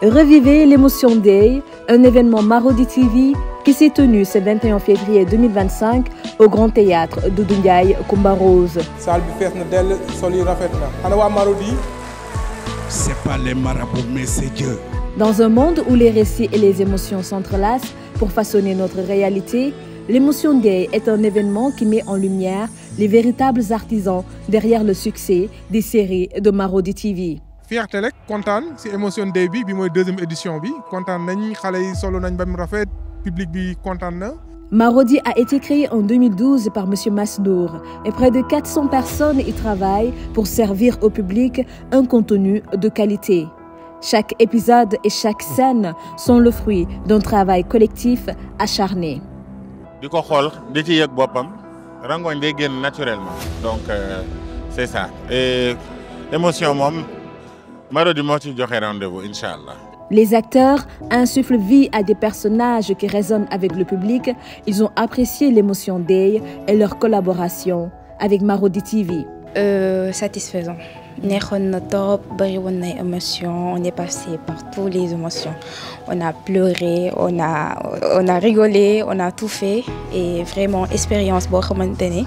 Revivez l'émotion Day, un événement Marodi TV qui s'est tenu ce 21 février 2025 au Grand Théâtre Doudou Ndiaye Coumba Rose. Salle bi fees na dell, sol yi rafet na. Ana waa Marodi. C'est pas les marabouts, mais c'est Dieu. Dans un monde où les récits et les émotions s'entrelacent pour façonner notre réalité, l'émotion Day est un événement qui met en lumière les véritables artisans derrière le succès des séries de Marodi TV. Fierté rek kontaan ci émotion Day bi mooy deuxième édition bi kontaan nañ xale yi solo nañ ba mu rafet public bi kontaan na. Marodi a été créé en 2012 par Monsieur Masnour et près de 400 personnes y travaillent pour servir au public un contenu de qualité. Chaque épisode et chaque scène sont le fruit d'un travail collectif acharné. di ko xool di ci yëg boppam rangoñ day génn naturellement donc c'est ça et émotion moom Marodi moo ci joxe rendez-vous incha allah. Les acteurs insufflent vie à des personnages qui résonnent avec le public. Ils ont apprécié l'émotion Day et leur collaboration avec Marodi TV. Satisfaisant. neexoon na trop bari woon na émotion, on est passé par toutes les émotions. On a pleuré, on a rigolé, on a tout fait et vraiment expérience boo xamante ne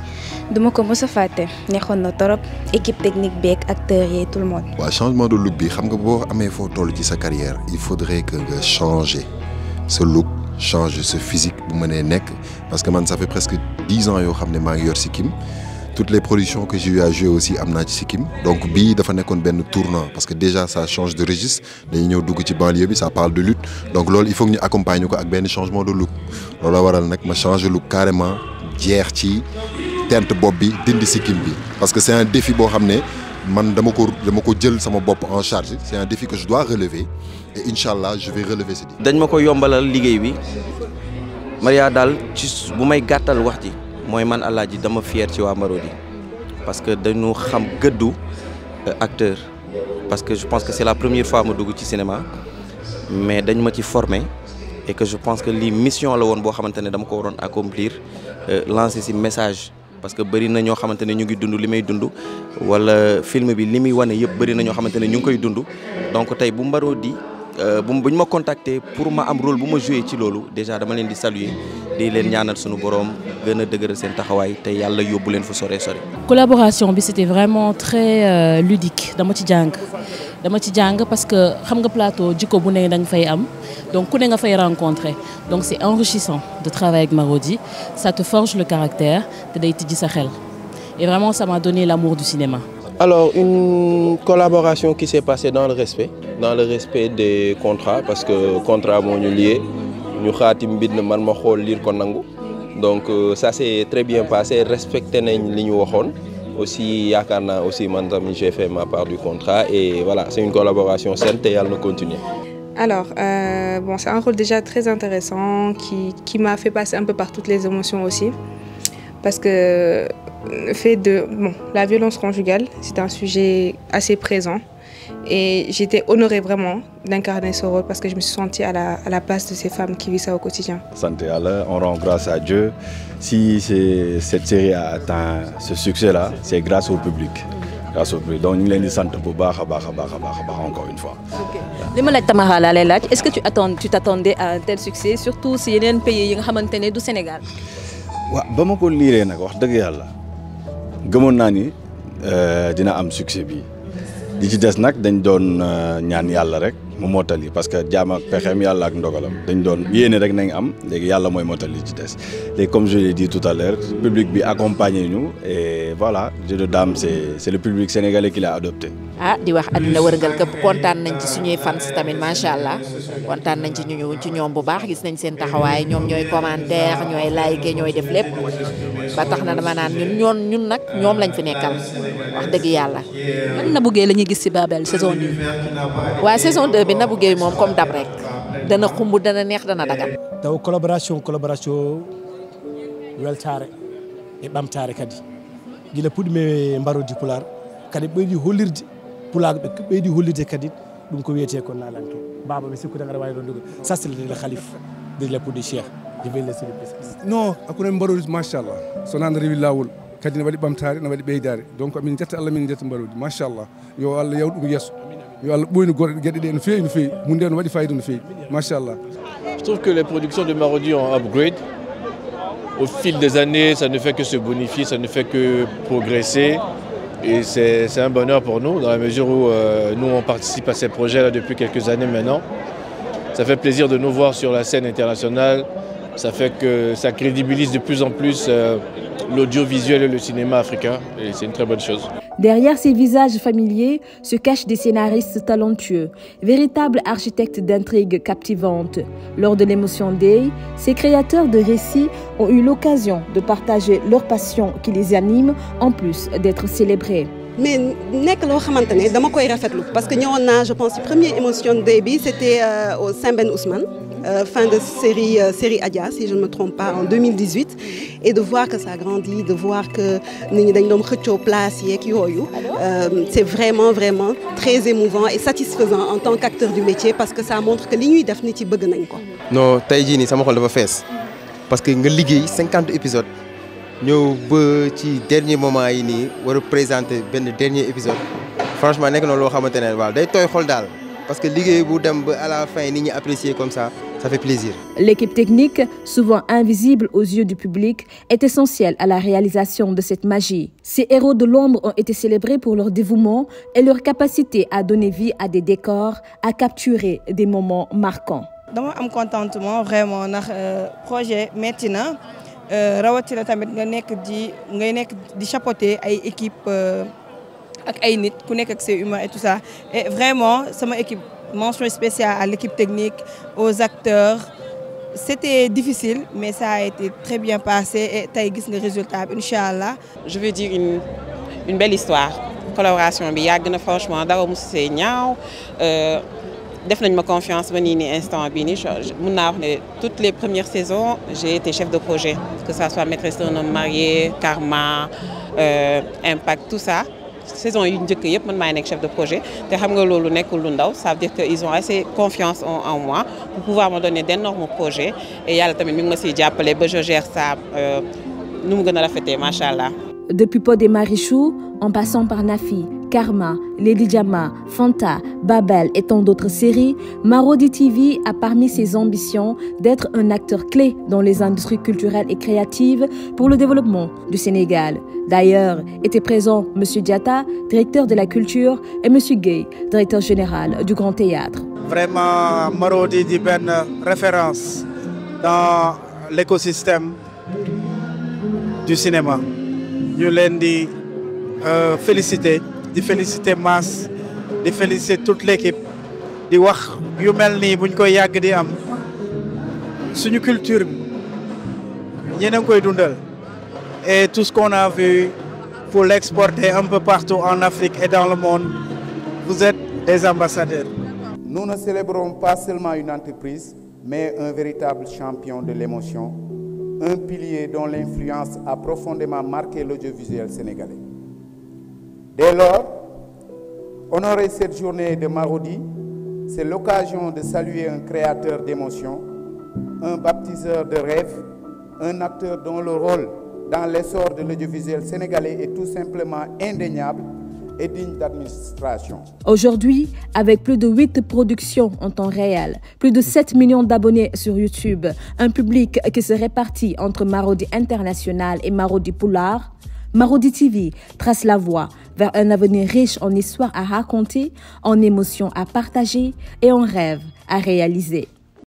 duma ko mës a fàtte. neexoon na trop équipe technique beeg acteurs yi tout le monde. waaw changement de look bi xam nga boo amee foo toll ci sa carrière il faudrait que nga changer ce look, changer ce physique bu mënee nekk parce que man ça fait presque 10 ans yoo xam ne maa ngi yor sikkim. Toutes les productions que j'ai eu à jouer aussi am naa ci sikkim donc bii dafa nekkoon benn tournant parce que déjà ça change de registre dañuy ñëw dugg ci banlieue bi ça parle de lutte donc loolu il faut que ñu accompagner ko ak benn changement de look loolu la waral nag ma changer look carrément jeex ci teinte bopp bi dindi sikkim bi parce que c'est un défi boo xam ne man dama ko jël sama bopp en charge c'est un défi que je dois relever et inchallah je vais relever ce défi. dañ ma ko yombalal liggéey bi Maria daal ci bu may gàttal wax ji. mooy man Alaaji dama fier ci waa Marodi parce que dañu xam gëddu acteur parce que je pense que c'est la première fois ma dugg ci cinéma mais dañ ma ci former et que je pense que lii mission la woon boo xamante ne dama ko waroon accomplir lancer ci message parce que bëri na ñoo xamante ne ñu ngi dund li may dund wala film bi li muy wane yëpp bëri na ñoo xamante ne ñu ngi koy dund donc tey bu Marodi bu ñu ma contacter pour ma am rôle bu ma jouer ci loolu déjà dama leen di saluer di leen ñaanal sunu borom gën a dëgëral seen taxawaay te yàlla yóbbu leen fu sore sore. collaboration bi c'était vraiment très ludique dama ci jàng parce que xam nga plateau jikko bu ne da nga fay am donc ku ne nga fay rencontrer donc c'est enrichissant de travailler avec Marodi ça te forge le caractère te day tijji sa xel et vraiment ça m'a donné l'amour du cinéma. Alors, une collaboration qui s'est passée dans le respect des contrats, parce que contrat moo ñu lié ñu xaatim bind man ma xool lire ko nangu donc ça s'est très bien passé respecté nañ li ñu waxoon aussi yaakaar naa aussi man tamit j'ai fait ma part du contrat et voilà c'est une collaboration saine te yàlla na continuer. Alors, c'est un rôle déjà très intéressant qui m'a fait passer un peu par toutes les émotions aussi parce que le fait de la violence conjugale, c'est un sujet assez présent et j'étais honorée vraiment d'incarner ce rôle parce que je me suis sentie à la place de ces femmes qui vivent ça au quotidien. Santé Yàlla, on rend grâce à Dieu. Si cette série a atteint ce succès-là, c'est grâce au public. Donc ñu ngi leen di sant bu baax a baax encore une fois. Ok li ma laaj Tamara laa lay laaj est-ce que tu t'attendais à un tel succès surtout si yeneen pays yi nga xamante ne du Sénégal. waaw ba ma ko liiree nag wax dëgg yàlla gëmoon naa ni dina am succès bi li ci des nag dañ doon ñaan yàlla rek mu mottali parce que jaam ak pexeem yàlla ak ndogalam dañ doon yéene rek nañ am léegi yàlla mooy mottali li ci des léegi comme je l'ai dit tout à l'heure public bi accompagné ñu et voilà Jeu de Dames c'est le public sénégalais qui l'a adopté. di wax àddina wërngal këpp kontaan nañ ci suñuy fans tamit macha allah kontaan nañ ci ñoom bu baax gis nañ seen taxawaay ñoom ñooy commentaire ñooy liker ñooy def lépp ba tax na dama naan ñun nag ñoom lañ fi nekkal wax dëgg yàlla. lan Nabou Guèye la ñuy gis ci Babel saison 2. waaw saison 2 bi Nabou Guèye moom comme dab rek dana xumb dana neex dana dagal. taw collaboration weltare e ɓamtare kadi gila puɗɗume Marodi Pular kadi ɓeydi hollirde pulaɓe ɓe ɓeydi hollirde kadi ɗum ko wiyete ko nalanto baba ɓe sikkude ngaɗa wawi rondugo sastilde khalife de la puɗɗi cheikh je vais laisser le plus. Non hakkude Marodi machallah so nande rewi lawol kadi ne waɗi ɓamtare ne waɗi ɓeydare donc amin jetta Allah min jetta Marodi machallah yo Allah yawɗum yesso. yo Allah ɓoyno gueɗe ɗe no feewi no feewi hunde no waɗi fayida no feewi machallah. Je trouve que les productions de Marodi ont upgrade. Au fil des années, ça ne fait que se bonifier, ça ne fait que progresser. Et c'est un bonheur pour nous, dans la mesure où nous, on participe à ces projets-là depuis quelques années maintenant. Ça fait plaisir de nous voir sur la scène internationale. Ça fait que ça crédibilise de plus en plus l'audiovisuel et le cinéma africain. Et c'est une très bonne chose. Derrière ces visages familiers se cachent des scénaristes talentueux, véritables architectes d'intrigues captivantes. Lors de l'Emotion Day, ces créateurs de récits ont eu l'occasion de partager leur passion qui les anime, en plus d'être célébrés. Mais nekk loo xamante ne dama koy rafetlu parce que ñëwoon naa je pense premier Emotion Day bi c'était au Saint-Ben Ousmane fin de série Adja si je ne me trompe pas en 2018 et de voir que ça grandit, de voir que nit ñi dañ doon xëccoo place yeeg yooyu c'est vraiment très émouvant et satisfaisant en tant qu'acteur du métier parce que ça montre que li ñuy def nit yi bëgg nañ ko. Non tey jii nii sama xol dafa fees parce que nga liggéey 50 épisodes. ñëw ba ci dernier moment yi nii war a présenter benn dernier épisode franchement nekk na loo xamante ne waaw day tooy xol daal parce que liggéey bu dem ba à la fin nit ñi apprécier comme ça fait plaisir. L'équipe technique, souvent invisible aux yeux du public, est essentielle à la réalisation de cette magie. Ces héros de l'ombre ont été célébrés pour leur dévouement et leur capacité à donner vie à des décors, à capturer des moments marquants. dama am contentement vraiment ndax projet metti na. rawatina tamit ngay nekk di chapeauter ay équipe ak ay nit ku nekk ak ses humains et tout ça et vraiment sama équipe mention spéciale à l'équipe technique aux acteurs c'était difficile mais ça a été très bien passé et tey gis nga résultat bi inchallah. Je veux dire une belle histoire collaboration bi yàgg na franchement dara mosu see ñaaw def nañ ma confiance ba nii ni instant bii nii mun naa wax ne toutes les premières saisons j'ai été chef de projet que ça soit Maîtresse d'un homme marié Karma Impact tout ça saison yu njëkk yëpp man maay nekk chef de projet te xam nga loolu nekkul lu ndaw ça veut dire que ils ont assez confiance en moi pour pouvoir me donner d'énormes projets et yàlla tamit mi ngi ma siy jàppale ba je gère ça nu mu gën a rafetee macha allah. Depuis Pod et Marichou, en passant par Nafi, Karma, Lady Jama, Fanta, Babel et tant d'autres séries, Marodi TV a parmi ses ambitions d'être un acteur clé dans les industries culturelles et créatives pour le développement du Sénégal. D'ailleurs, étaient présents M. Diatta, directeur de la culture, et M. Gueye, directeur général du Grand Théâtre. Vraiment, Marodi dit une référence dans l'écosystème du cinéma. Ñu leen di féliciter Mass di féliciter toute l'équipe di wax yu mel nii buñ koy yàgg di am suñu culture bi ñeneen koy dundal et tout ce qu'on a vu pour l'exporter un peu partout en Afrique et dans le monde vous êtes des ambassadeurs. Nous ne célébrons pas seulement une entreprise mais un véritable champion de l'émotion. Un pilier dont l'influence a profondément marqué l'audiovisuel sénégalais. Dès lors, honorer cette journée de Marodi, c'est l'occasion de saluer un créateur d'émotions, un baptiseur de rêves, un acteur dont le rôle dans l'essor de l'audiovisuel sénégalais est tout simplement indéniable et digne d'administration. Aujourd'hui, avec plus de 8 productions en temps réel, plus de 7 millions d'abonnés sur YouTube, un public qui se répartit entre Marodi International et Marodi Pulaar, Marodi TV trace la voie vers un avenir riche en histoires à raconter, en émotions à partager et en rêves à réaliser.